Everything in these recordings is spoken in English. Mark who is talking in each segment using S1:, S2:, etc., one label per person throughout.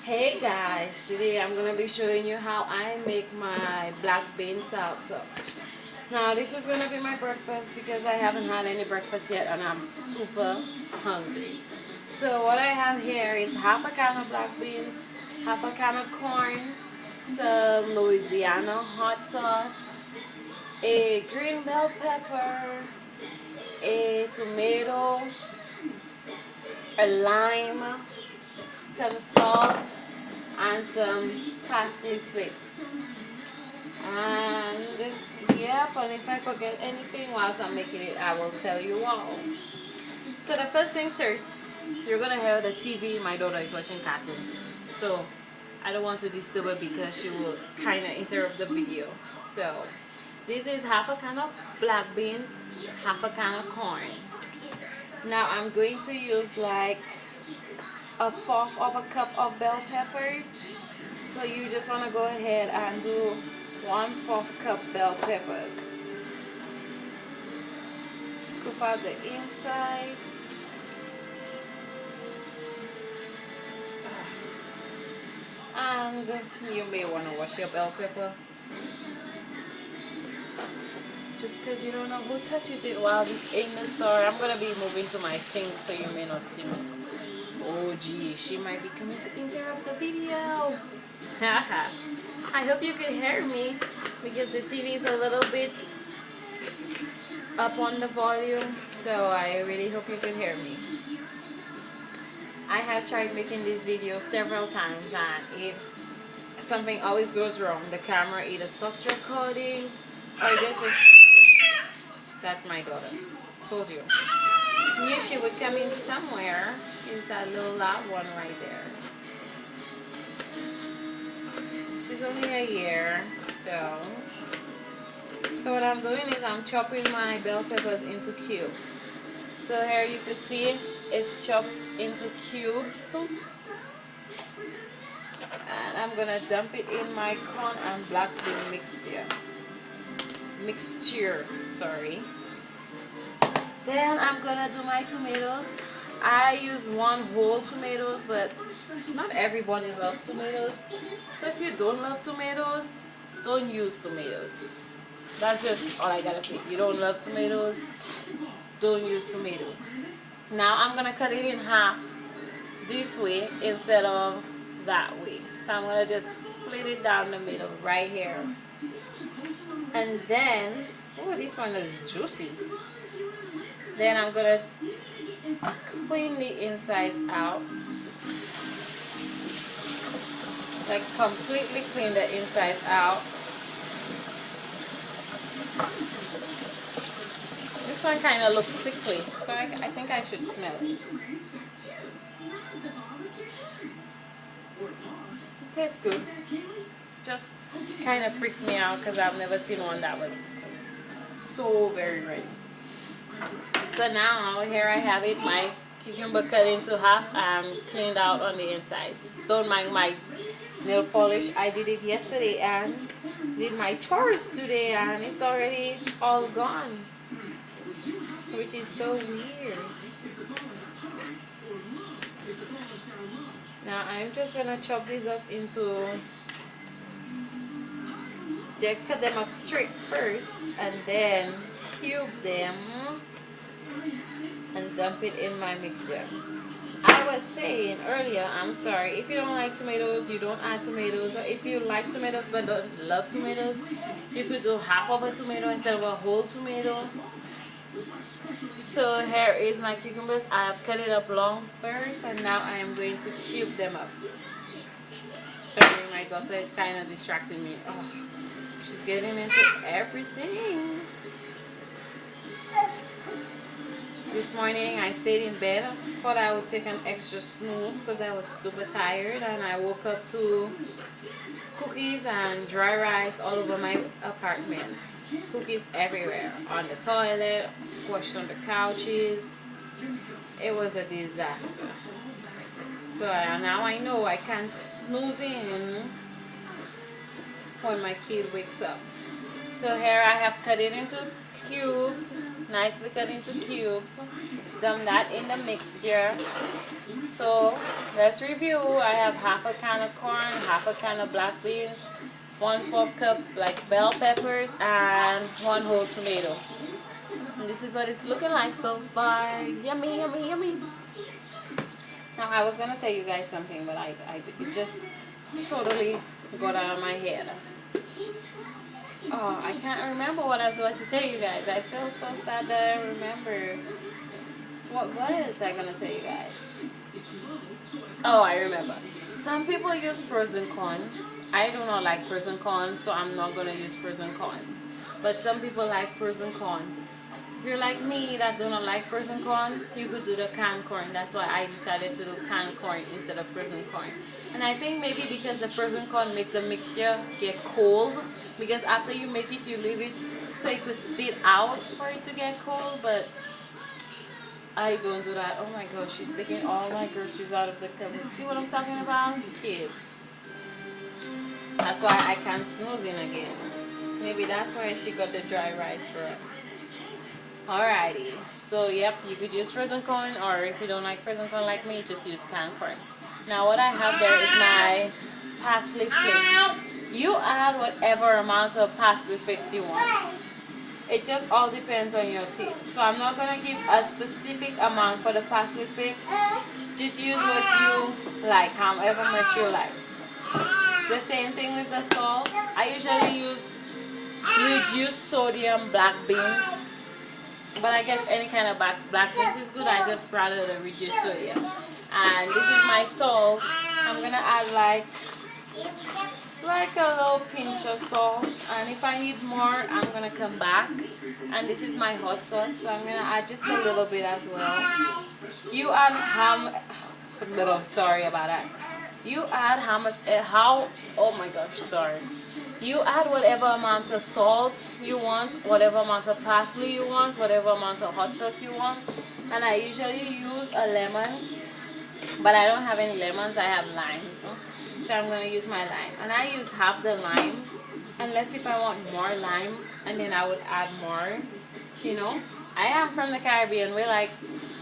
S1: Hey guys, today I'm gonna be showing you how I make my black bean salsa. Now this is gonna be my breakfast because I haven't had any breakfast yet and I'm super hungry. So what I have here is half a can of black beans, half a can of corn, some Louisiana hot sauce, a green bell pepper, a tomato, a lime, some salt, and some parsley flakes. And yep, and if I forget anything whilst I'm making it, I will tell you all. So the first things first, you're gonna hear the TV. My daughter is watching cartoons, so I don't want to disturb her because she will kind of interrupt the video. So this is half a can of black beans, half a can of corn. Now I'm going to use like a fourth of a cup of bell peppers. So you just want to go ahead and do 1/4 cup bell peppers. Scoop out the insides. And you may want to wash your bell pepper. Just because you don't know who touches it while it's in the store. I'm going to be moving to my sink so you may not see me. Oh gee, she might be coming to interrupt the video. Haha. I hope you can hear me because the TV is a little bit up on the volume, so I really hope you can hear me. I have tried making this video several times and something always goes wrong. The camera either stops recording or just that's my daughter. Told you. Knew she would come in somewhere. She's that little loud one right there. She's only a year, so what I'm doing is I'm chopping my bell peppers into cubes. So here you can see it's chopped into cubes, and I'm gonna dump it in my corn and black bean mixture. Sorry. Then I'm gonna do my tomatoes. I use one whole tomatoes, but not everybody loves tomatoes. So if you don't love tomatoes, don't use tomatoes. That's just all I gotta say. You don't love tomatoes, don't use tomatoes. Now I'm gonna cut it in half this way instead of that way. So I'm gonna just split it down the middle right here. And then, oh, this one is juicy. Then I'm gonna clean the insides out. Like completely clean the insides out. This one kind of looks sickly, so I think I should smell it. It tastes good. Just kind of freaked me out because I've never seen one that was so very red. So now here I have it, my cucumber cut into half and cleaned out on the insides. Don't mind my nail polish. I did it yesterday and did my chores today and it's already all gone, which is so weird. Now I'm just gonna chop these up into, cut them up straight first and then cube them and dump it in my mixture. I was saying earlier, I'm sorry, if you don't like tomatoes, you don't add tomatoes, or if you like tomatoes but don't love tomatoes, you could do half of a tomato instead of a whole tomato. So here is my cucumbers. I have cut it up long first and now I am going to cube them up. Sorry, my daughter is kind of distracting me. Oh, she's getting into everything. This morning I stayed in bed, thought I would take an extra snooze because I was super tired, and I woke up to cookies and dry rice all over my apartment. Cookies everywhere, on the toilet, squashed on the couches. It was a disaster. So now I know I can't snooze in when my kid wakes up. So here I have cut it into cubes nicely cut into cubes. Dump that in the mixture. So let's review. I have half a can of corn, half a can of black beans, 1/4 cup like bell peppers, and 1 whole tomato. And this is what it's looking like so far. Yummy, yummy, yummy. Now I was gonna tell you guys something, but it just totally got out of my head. Oh, I can't remember what I was about to tell you guys. I feel so sad that I remember. What was I gonna tell you guys? Oh, I remember. Some people use frozen corn. I do not like frozen corn, so I'm not gonna use frozen corn. But some people like frozen corn. If you're like me that do not like frozen corn, you could do the canned corn. That's why I decided to do canned corn instead of frozen corn. And I think maybe because the frozen corn makes the mixture get cold, because after you make it, you leave it so it could sit out for it to get cold, but I don't do that. Oh my gosh, she's taking all my groceries out of the cupboard. See what I'm talking about? Kids. That's why I can't snooze in again. Maybe that's why she got the dry rice for it. Alrighty, so yep, you could use frozen corn, or if you don't like frozen corn like me, just use canned corn. Now what I have there is my parsley flakes. You add whatever amount of parsley flakes you want. It just all depends on your taste. So I'm not gonna give a specific amount for the parsley flakes. Just use what you like, however much you like. The same thing with the salt. I usually use reduced sodium black beans. But I guess any kind of black beans is good. I just rather the reduced sodium. And this is my salt. I'm gonna add like a little pinch of salt. And if I need more, I'm gonna come back. And this is my hot sauce, so I'm gonna add just a little bit as well. You add sorry about that. You add oh my gosh, sorry. You add whatever amount of salt you want, whatever amount of parsley you want, whatever amount of hot sauce you want. And I usually use a lemon, but I don't have any lemons, I have limes. So I'm going to use my lime. And I use half the lime, unless if I want more lime, and then I would add more, you know. I am from the Caribbean, we like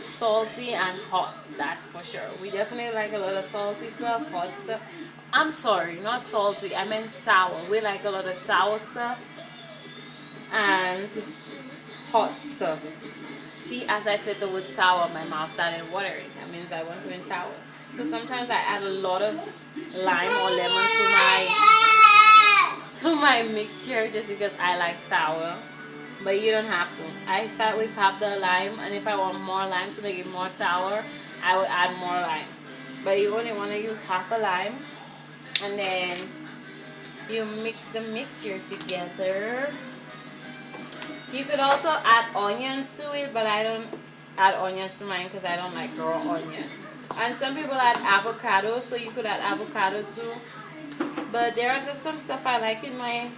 S1: salty and hot, that's for sure. We definitely like a lot of salty stuff, hot stuff. I'm sorry, not salty, I meant sour. We like a lot of sour stuff and hot stuff. See, as I said the word sour, my mouth started watering. That means I want something sour. So sometimes I add a lot of lime or lemon to my mixture just because I like sour. But you don't have to. I start with half the lime, and if I want more lime to make it more sour, I would add more lime. But you only want to use half a lime. And then you mix the mixture together. You could also add onions to it, but I don't add onions to mine because I don't like raw onion. And some people add avocado, so you could add avocado too. But there are just some stuff I like in my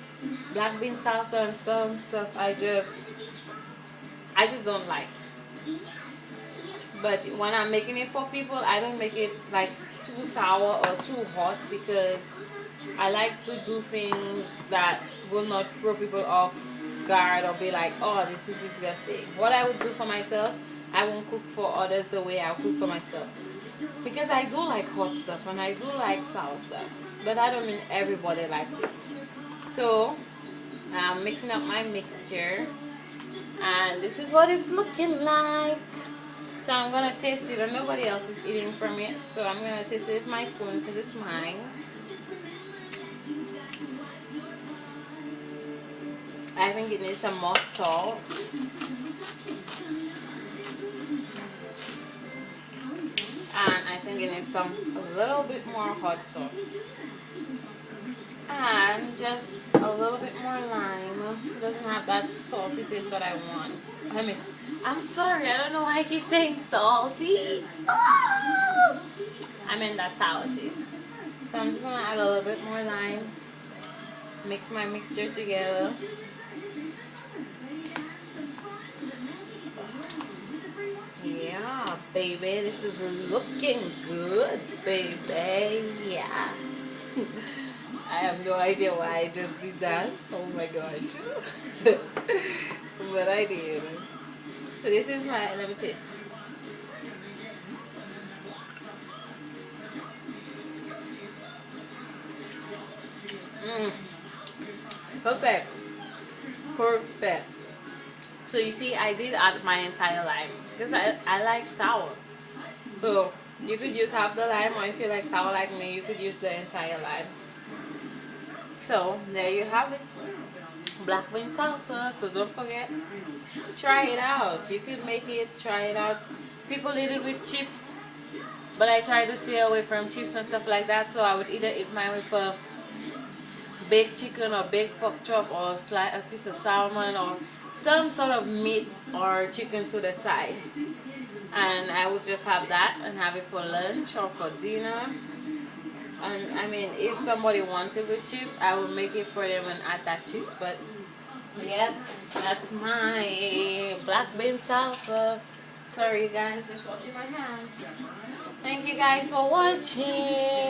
S1: black bean salsa and some stuff I just don't like. But when I'm making it for people, I don't make it like too sour or too hot, because I like to do things that will not throw people off guard or be like, oh, this is disgusting. What I would do for myself, I won't cook for others the way I cook for myself. Because I do like hot stuff and I do like sour stuff. But I don't mean everybody likes it. So I'm mixing up my mixture. And this is what it's looking like. So I'm going to taste it, and nobody else is eating from it. So I'm going to taste it with my spoon because it's mine. I think it needs some more salt. And I think it needs a little bit more hot sauce. And just a little bit more lime. It doesn't have that salty taste that I want. I'm sorry, I don't know why I keep saying salty. Oh! I mean that sour taste. So I'm just gonna add a little bit more lime. Mix my mixture together. Yeah, baby, this is looking good, baby. Yeah. I have no idea why I just did that. Oh my gosh. But I did. So this is my, let me taste. Mmm, perfect, perfect. So you see, I did add my entire lime because I like sour. So you could use half the lime, or if you like sour like me, you could use the entire lime. So there you have it, black bean salsa. So don't forget, try it out. You could make it, try it out. People eat it with chips, but I try to stay away from chips and stuff like that. So I would either eat mine with a baked chicken or baked pork chop or a piece of salmon or some sort of meat or chicken to the side. And I would just have that and have it for lunch or for dinner. And I mean, if somebody wants it with chips, I will make it for them and add that chips. But yeah, that's my black bean salsa. Sorry guys, just washing my hands. Thank you guys for watching.